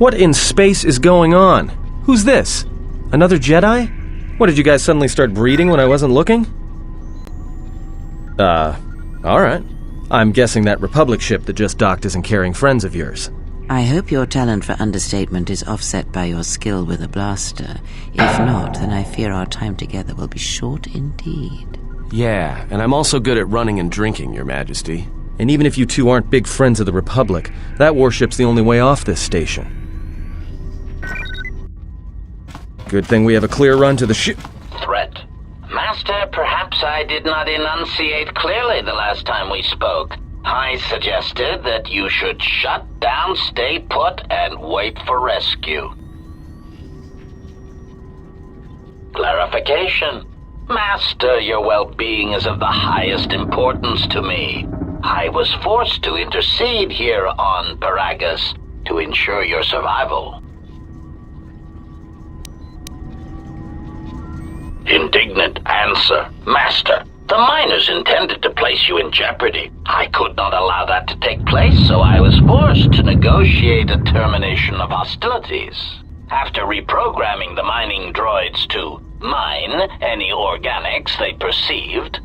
What in space is going on? Who's this? Another Jedi? What, did you guys suddenly start breeding when I wasn't looking? Alright. I'm guessing that Republic ship that just docked isn't carrying friends of yours. I hope your talent for understatement is offset by your skill with a blaster. If not, then I fear our time together will be short indeed. Yeah, and I'm also good at running and drinking, Your Majesty. And even if you two aren't big friends of the Republic, that warship's the only way off this station. Good thing we have a clear run to the ship. Threat. Master, perhaps I did not enunciate clearly the last time we spoke. I suggested that you should shut down, stay put, and wait for rescue. Clarification. Master, your well-being is of the highest importance to me. I was forced to intercede here on Paragus to ensure your survival. Indignant answer. Master, the miners intended to place you in jeopardy. I could not allow that to take place, so I was forced to negotiate a termination of hostilities. After reprogramming the mining droids to mine any organics they perceived,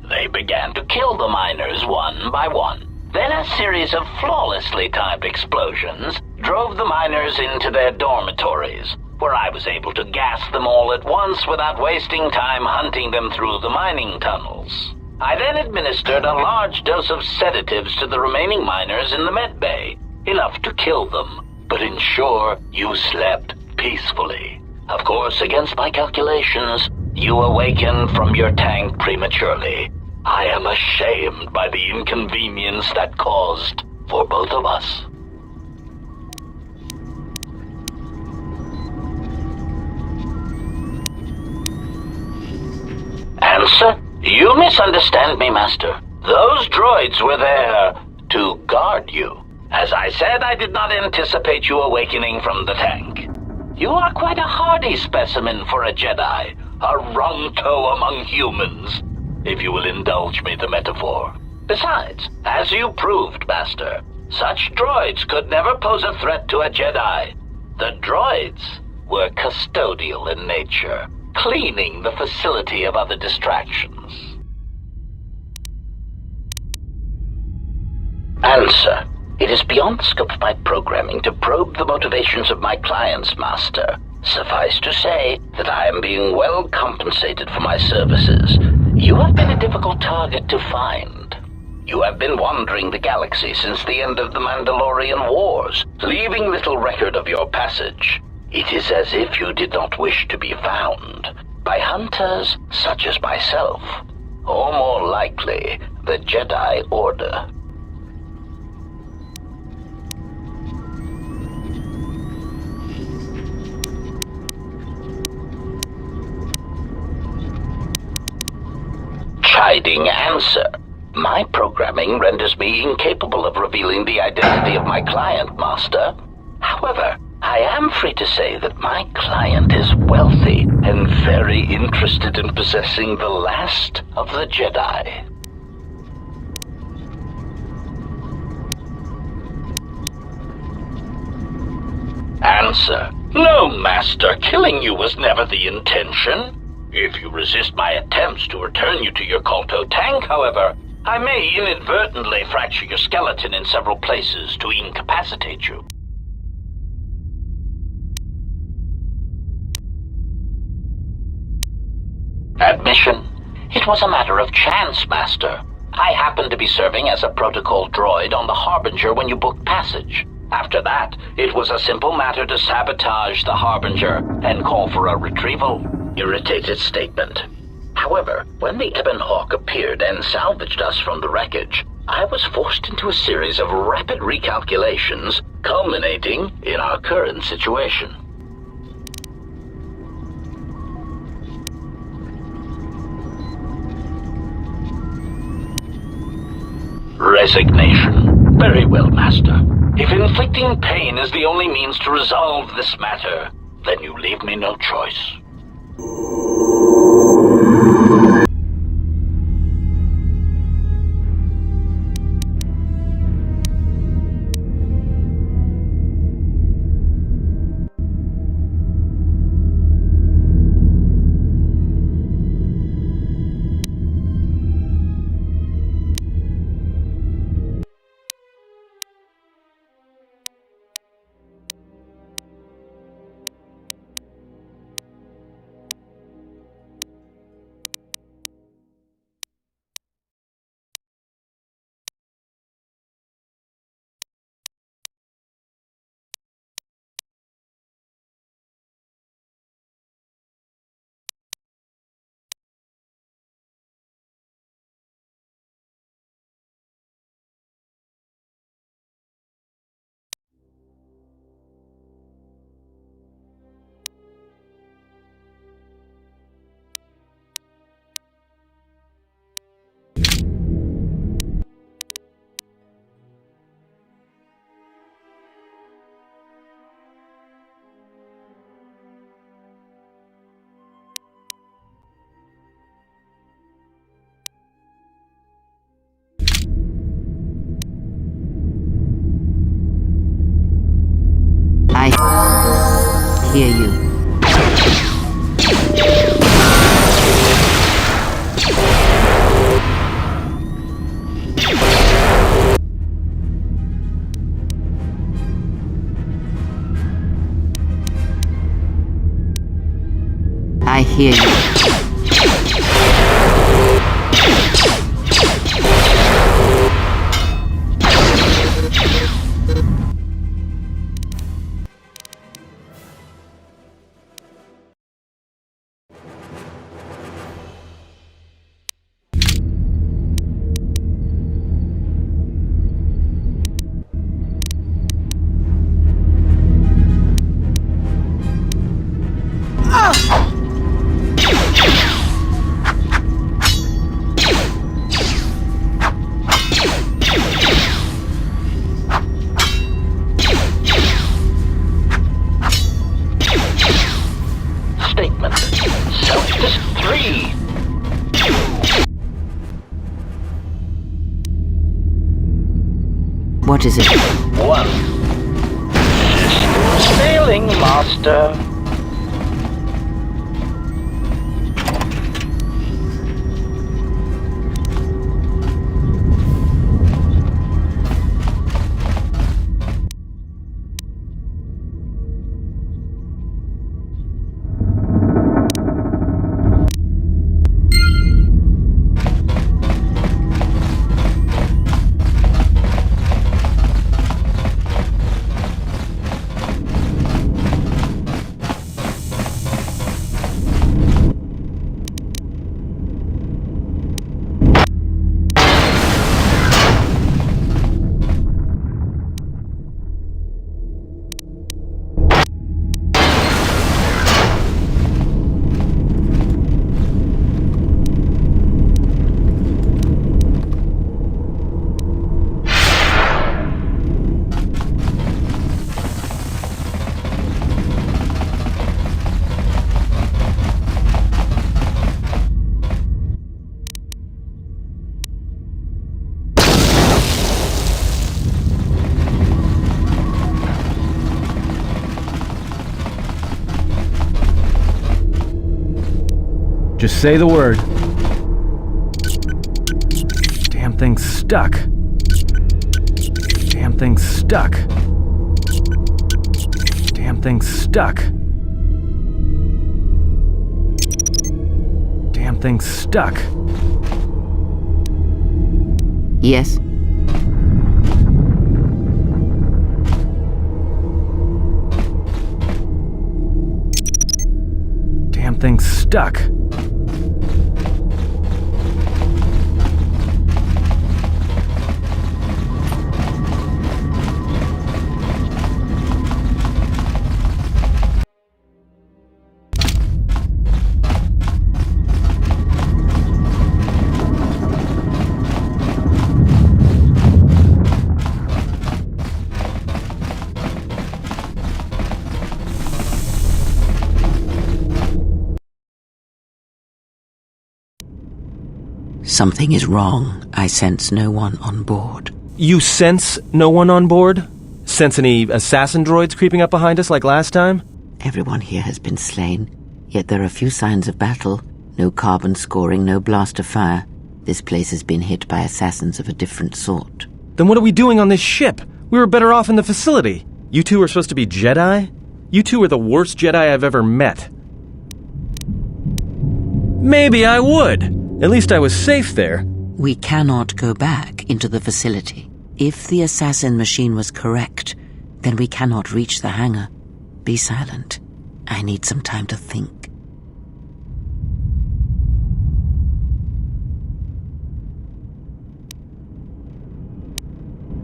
they began to kill the miners one by one. Then a series of flawlessly timed explosions drove the miners into their dormitories, where I was able to gas them all at once without wasting time hunting them through the mining tunnels. I then administered a large dose of sedatives to the remaining miners in the med bay, enough to kill them, but ensure you slept peacefully. Of course, against my calculations, you awakened from your tank prematurely. I am ashamed by the inconvenience that caused for both of us. Answer? You misunderstand me, Master. Those droids were there to guard you. As I said, I did not anticipate you awakening from the tank. You are quite a hardy specimen for a Jedi, a wrong toe among humans, if you will indulge me the metaphor. Besides, as you proved, Master, such droids could never pose a threat to a Jedi. The droids were custodial in nature, cleaning the facility of other distractions. Answer. It is beyond the scope of my programming to probe the motivations of my clients, Master. Suffice to say that I am being well compensated for my services. You have been a difficult target to find. You have been wandering the galaxy since the end of the Mandalorian Wars, leaving little record of your passage. It is as if you did not wish to be found by hunters such as myself, or more likely, the Jedi Order. Chiding answer. My programming renders me incapable of revealing the identity of my client, Master. However, I am free to say that my client is wealthy and very interested in possessing the last of the Jedi. Answer. No, Master. Killing you was never the intention. If you resist my attempts to return you to your Colto tank, however, I may inadvertently fracture your skeleton in several places to incapacitate you. Admission. It was a matter of chance, Master. I happened to be serving as a protocol droid on the Harbinger when you booked passage. After that, it was a simple matter to sabotage the Harbinger and call for a retrieval. Irritated statement. However, when the Ebon Hawk appeared and salvaged us from the wreckage, I was forced into a series of rapid recalculations, culminating in our current situation. Resignation. Very well, Master. If inflicting pain is the only means to resolve this matter, then you leave me no choice. hear you. I hear you. Statement. Self-dis 3. What is it? 1. System sailing, Master. Just say the word. Damn thing's stuck. Damn thing's stuck. Damn thing's stuck. Damn thing's stuck. Yes? Damn thing's stuck. Something is wrong. I sense no one on board. You sense no one on board? Sense any assassin droids creeping up behind us like last time? Everyone here has been slain, yet there are few signs of battle. No carbon scoring, no blaster fire. This place has been hit by assassins of a different sort. Then what are we doing on this ship? We were better off in the facility. You two are supposed to be Jedi? You two are the worst Jedi I've ever met. Maybe I would. At least I was safe there. We cannot go back into the facility. If the assassin machine was correct, then we cannot reach the hangar. Be silent. I need some time to think.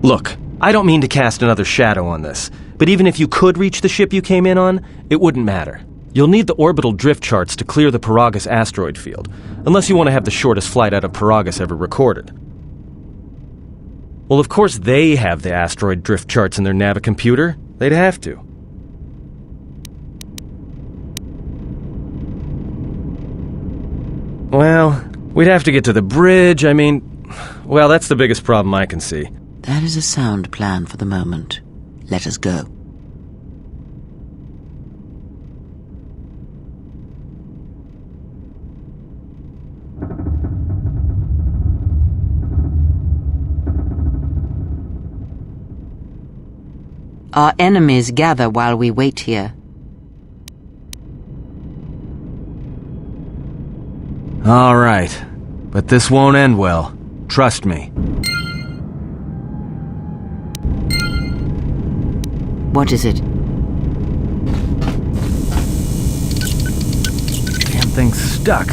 Look, I don't mean to cast another shadow on this, but even if you could reach the ship you came in on, it wouldn't matter. You'll need the orbital drift charts to clear the Paragus asteroid field, unless you want to have the shortest flight out of Paragus ever recorded. Well, of course they have the asteroid drift charts in their Navicomputer. They'd have to. Well, we'd have to get to the bridge, well, that's the biggest problem I can see. That is a sound plan for the moment. Let us go. Our enemies gather while we wait here. All right. But this won't end well. Trust me. What is it? Damn thing's stuck.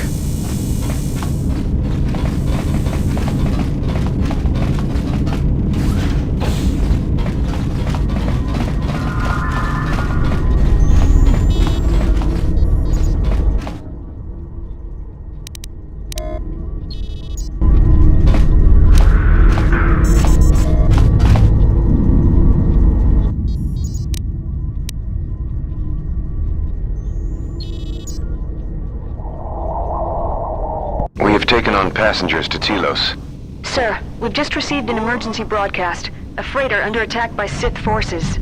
We have taken on passengers to Telos. Sir, we've just received an emergency broadcast. A freighter under attack by Sith forces.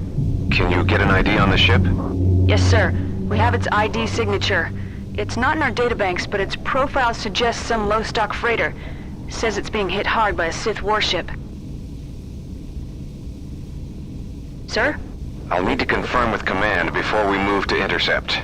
Can you get an ID on the ship? Yes, sir. We have its ID signature. It's not in our databanks, but its profile suggests some low-stock freighter. Says it's being hit hard by a Sith warship. Sir? I'll need to confirm with command before we move to intercept.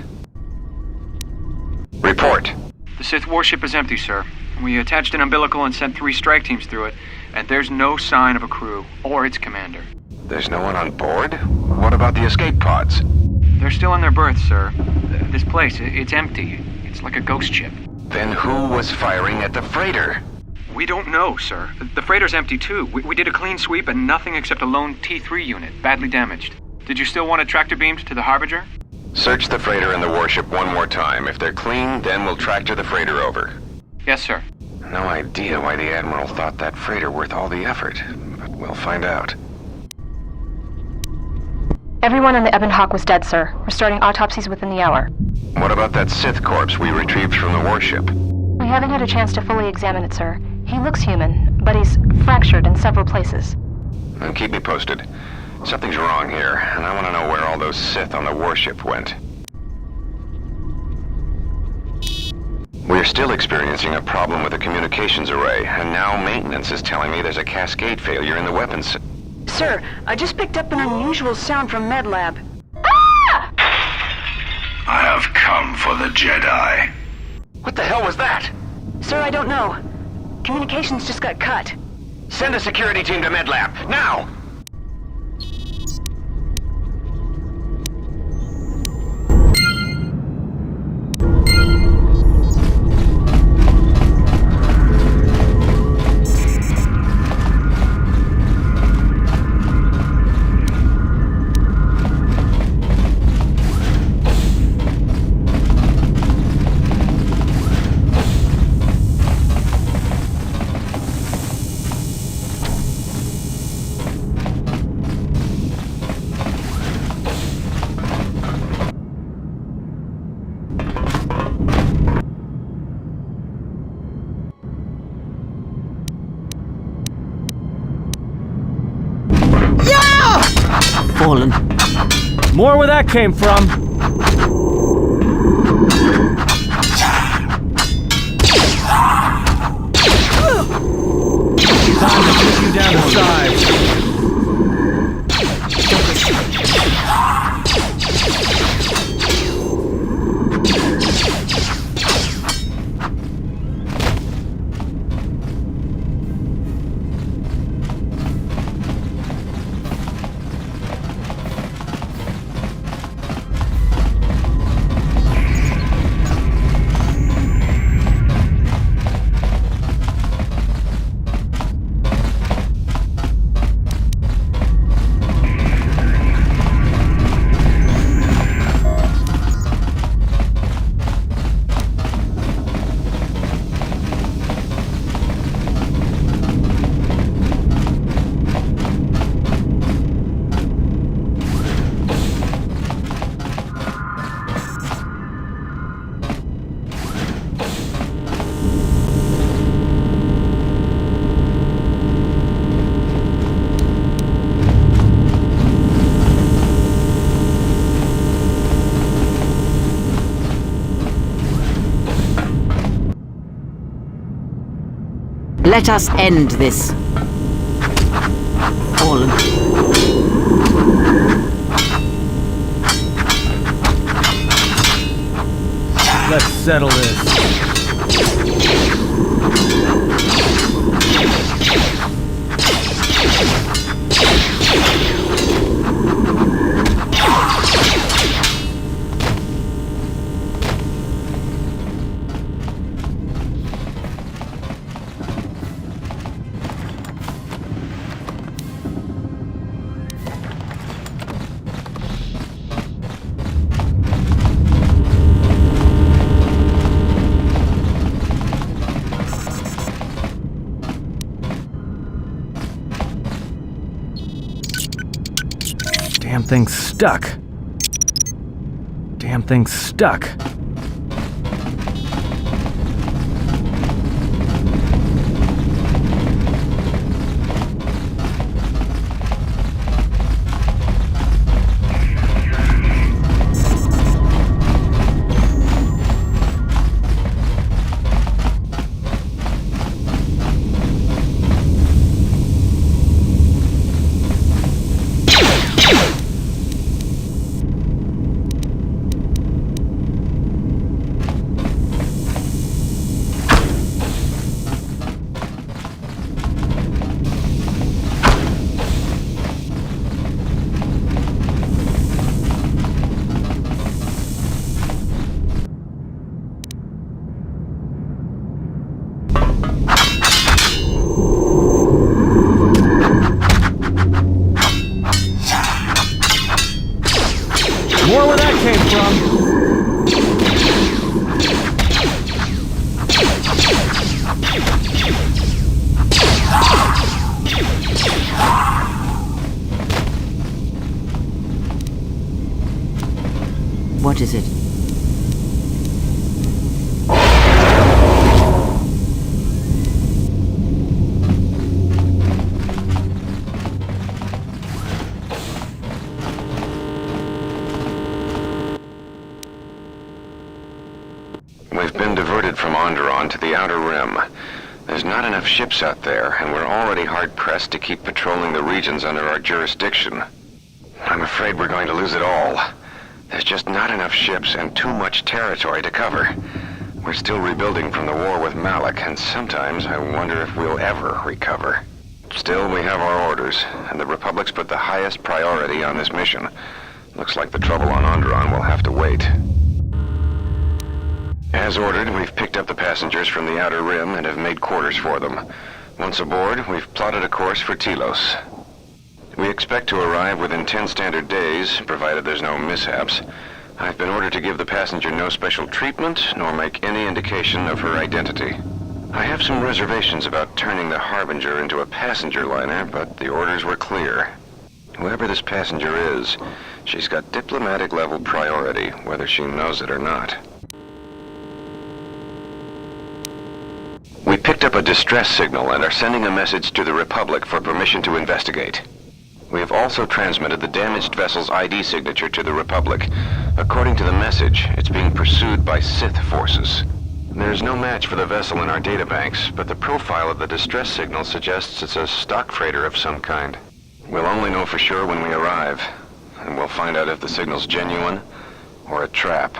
Report. The Sith warship is empty, sir. We attached an umbilical and sent 3 strike teams through it, and there's no sign of a crew or its commander. There's no one on board? What about the escape pods? They're still in their berths, sir. This place, it's empty. It's like a ghost ship. Then who was firing at the freighter? We don't know, sir. The freighter's empty, too. We did a clean sweep and nothing except a lone T3 unit, badly damaged. Did you still want it tractor beamed to the Harbinger? Search the freighter and the warship one more time. If they're clean, then we'll tractor the freighter over. Yes, sir. No idea why the Admiral thought that freighter worth all the effort, but we'll find out. Everyone on the Ebon Hawk was dead, sir. We're starting autopsies within the hour. What about that Sith corpse we retrieved from the warship? We haven't had a chance to fully examine it, sir. He looks human, but he's fractured in several places. Then keep me posted. Something's wrong here, and I want to know where all those Sith on the warship went. We're still experiencing a problem with the communications array, and now maintenance is telling me there's a cascade failure in the weapons. Sir, I just picked up an unusual sound from MedLab. I have come for the Jedi. What the hell was that? Sir, I don't know. Communications just got cut. Send a security team to MedLab, now! Fallen. More where that came from. Time to put you down to size. Let us end this. Fallen. Let's settle this. Damn thing's stuck. Damn thing's stuck. More where that came from. What is it? We've been diverted from Onderon to the Outer Rim. There's not enough ships out there, and we're already hard-pressed to keep patrolling the regions under our jurisdiction. I'm afraid we're going to lose it all. There's just not enough ships and too much territory to cover. We're still rebuilding from the war with Malak, and sometimes I wonder if we'll ever recover. Still, we have our orders, and the Republic's put the highest priority on this mission. Looks like the trouble on Onderon will have to wait. As ordered, we've picked up the passengers from the Outer Rim and have made quarters for them. Once aboard, we've plotted a course for Telos. We expect to arrive within 10 standard days, provided there's no mishaps. I've been ordered to give the passenger no special treatment, nor make any indication of her identity. I have some reservations about turning the Harbinger into a passenger liner, but the orders were clear. Whoever this passenger is, she's got diplomatic level priority, whether she knows it or not. We picked up a distress signal and are sending a message to the Republic for permission to investigate. We have also transmitted the damaged vessel's ID signature to the Republic. According to the message, it's being pursued by Sith forces. There's no match for the vessel in our databanks, but the profile of the distress signal suggests it's a stock freighter of some kind. We'll only know for sure when we arrive, and we'll find out if the signal's genuine or a trap.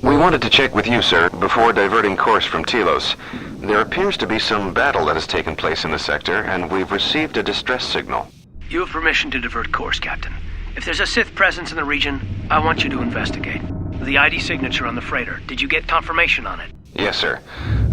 We wanted to check with you, sir, before diverting course from Telos. There appears to be some battle that has taken place in the sector, and we've received a distress signal. You have permission to divert course, Captain. If there's a Sith presence in the region, I want you to investigate. The ID signature on the freighter, did you get confirmation on it? Yes, sir.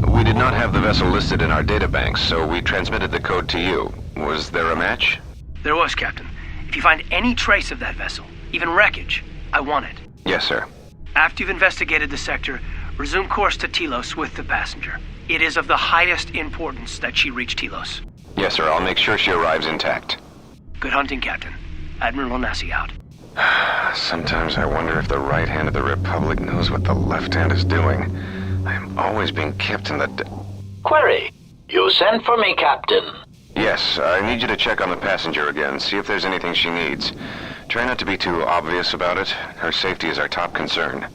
We did not have the vessel listed in our databanks, so we transmitted the code to you. Was there a match? There was, Captain. If you find any trace of that vessel, even wreckage, I want it. Yes, sir. After you've investigated the sector, resume course to Telos with the passenger. It is of the highest importance that she reach Telos. Yes, sir. I'll make sure she arrives intact. Good hunting, Captain. Admiral Onasi out. Sometimes I wonder if the right hand of the Republic knows what the left hand is doing. I am always being kept in the... Query. You sent for me, Captain. Yes, I need you to check on the passenger again, see if there's anything she needs. Try not to be too obvious about it. Her safety is our top concern.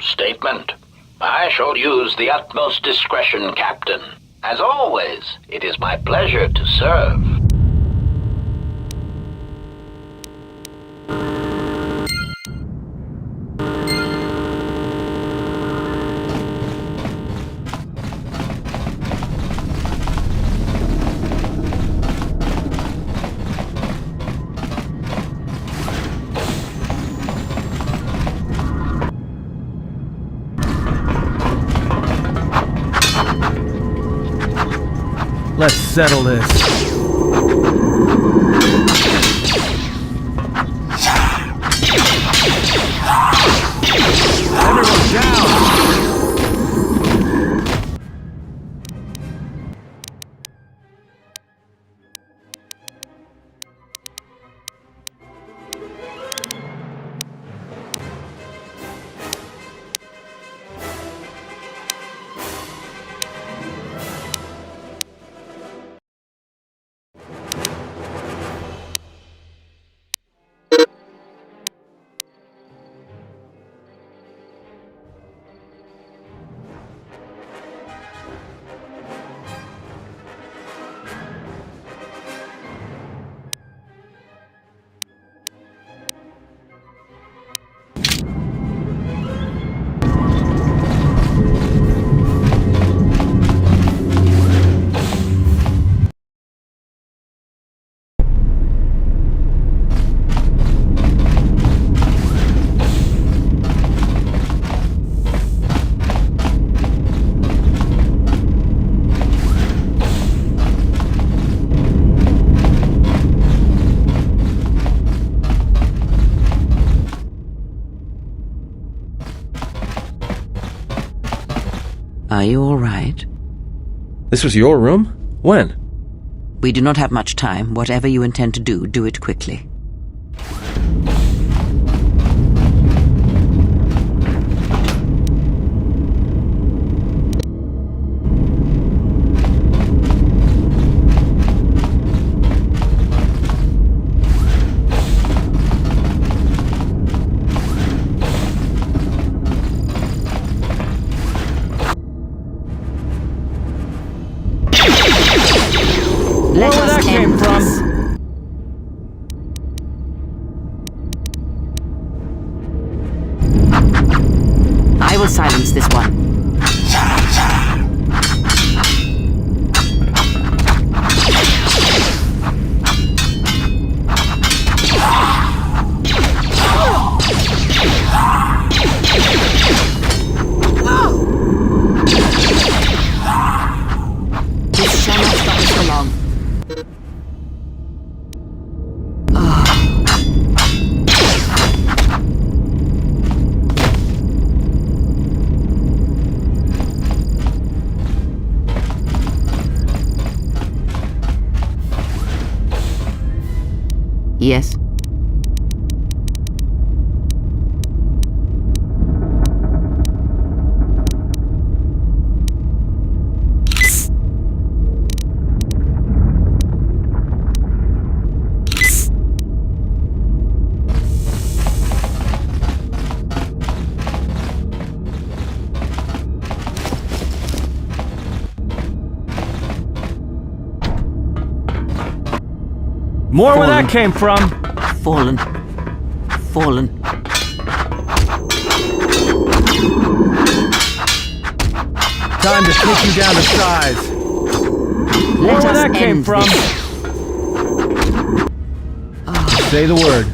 Statement. I shall use the utmost discretion, Captain. As always, it is my pleasure to serve. settle this. Everyone down! Are you all right? This was your room? When? We do not have much time. Whatever you intend to do, do it quickly. Let Where us that came end from? this. I will silence this one. This shall not stop us for long. Yes. More where that came from. Fallen. Fallen. Time to take you down to size. More Let where us that came end from. this. Say the word.